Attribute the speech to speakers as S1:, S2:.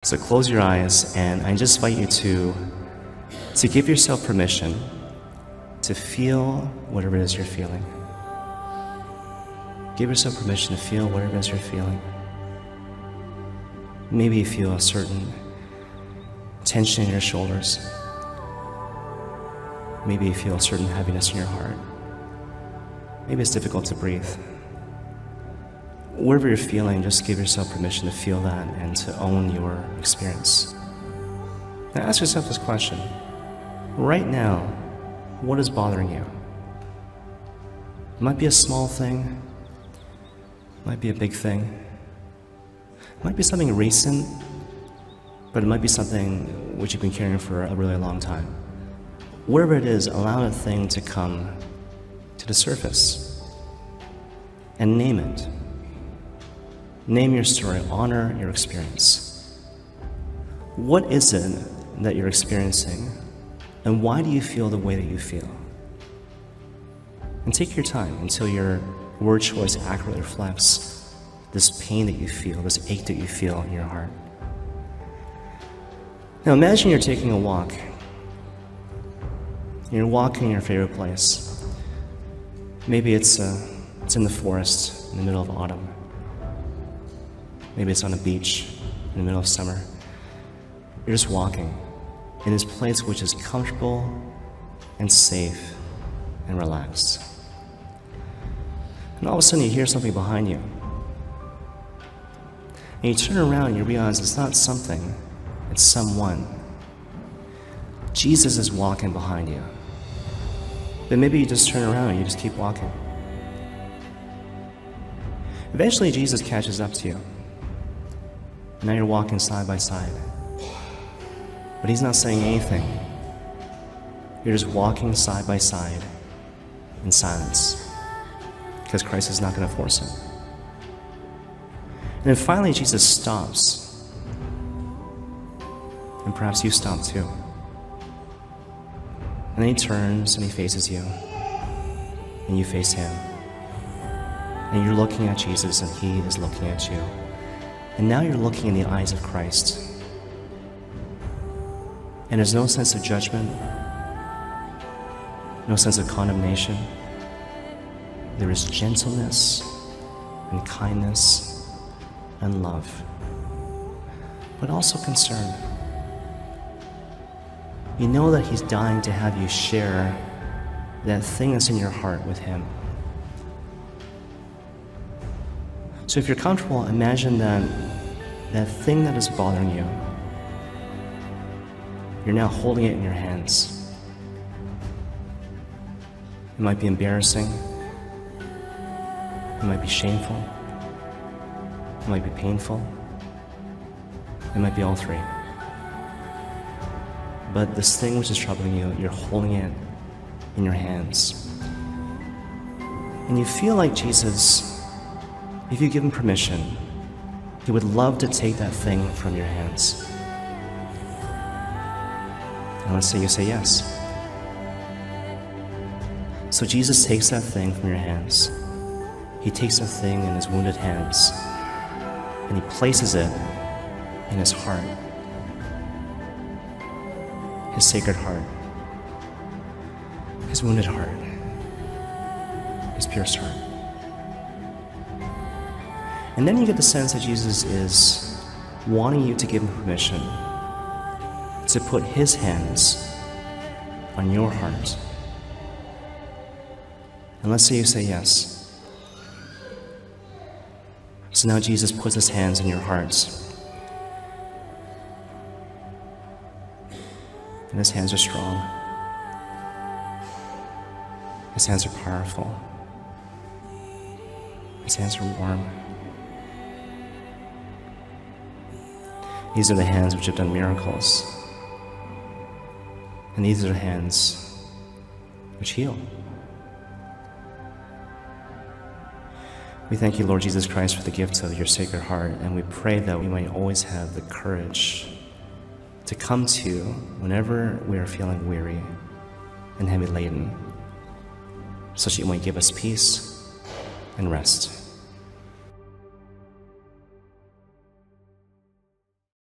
S1: So close your eyes, and I just invite you to give yourself permission to feel whatever it is you're feeling. Give yourself permission to feel whatever it is you're feeling. Maybe you feel a certain tension in your shoulders. Maybe you feel a certain heaviness in your heart. Maybe it's difficult to breathe. Whatever you're feeling, just give yourself permission to feel that and to own your experience. Now ask yourself this question. Right now, what is bothering you? It might be a small thing. It might be a big thing. It might be something recent, but it might be something which you've been carrying for a really long time. Whatever it is, allow that thing to come to the surface and name it. Name your story, honor your experience. What is it that you're experiencing, and why do you feel the way that you feel? And take your time until your word choice accurately reflects this pain that you feel, this ache that you feel in your heart. Now imagine you're taking a walk. You're walking in your favorite place. Maybe it's in the forest in the middle of autumn. Maybe it's on a beach in the middle of summer. You're just walking in this place which is comfortable and safe and relaxed. And all of a sudden you hear something behind you. And you turn around and you realize it's not something, it's someone. Jesus is walking behind you. But maybe you just turn around and you just keep walking. Eventually Jesus catches up to you. Now you're walking side by side. But he's not saying anything. You're just walking side by side in silence, because Christ is not going to force him. And then finally Jesus stops. And perhaps you stop too. And then he turns and he faces you. And you face him. And you're looking at Jesus and he is looking at you. And now you're looking in the eyes of Christ. And there's no sense of judgment, no sense of condemnation. There is gentleness and kindness and love, but also concern. You know that he's dying to have you share that thing that's in your heart with him. So if you're comfortable, imagine that thing that is bothering you, you're now holding it in your hands. It might be embarrassing. It might be shameful. It might be painful. It might be all three. But this thing which is troubling you, you're holding it in your hands. And you feel like Jesus, if you give him permission, he would love to take that thing from your hands. And let's say you say yes. So Jesus takes that thing from your hands. He takes that thing in his wounded hands, and he places it in his heart, his sacred heart, his wounded heart, his pierced heart. And then you get the sense that Jesus is wanting you to give him permission to put his hands on your heart. And let's say you say yes. So now Jesus puts his hands in your hearts. And his hands are strong. His hands are powerful. His hands are warm. These are the hands which have done miracles. And these are the hands which heal. We thank you, Lord Jesus Christ, for the gift of your Sacred Heart, and we pray that we might always have the courage to come to you whenever we are feeling weary and heavy laden, so that you might give us peace and rest.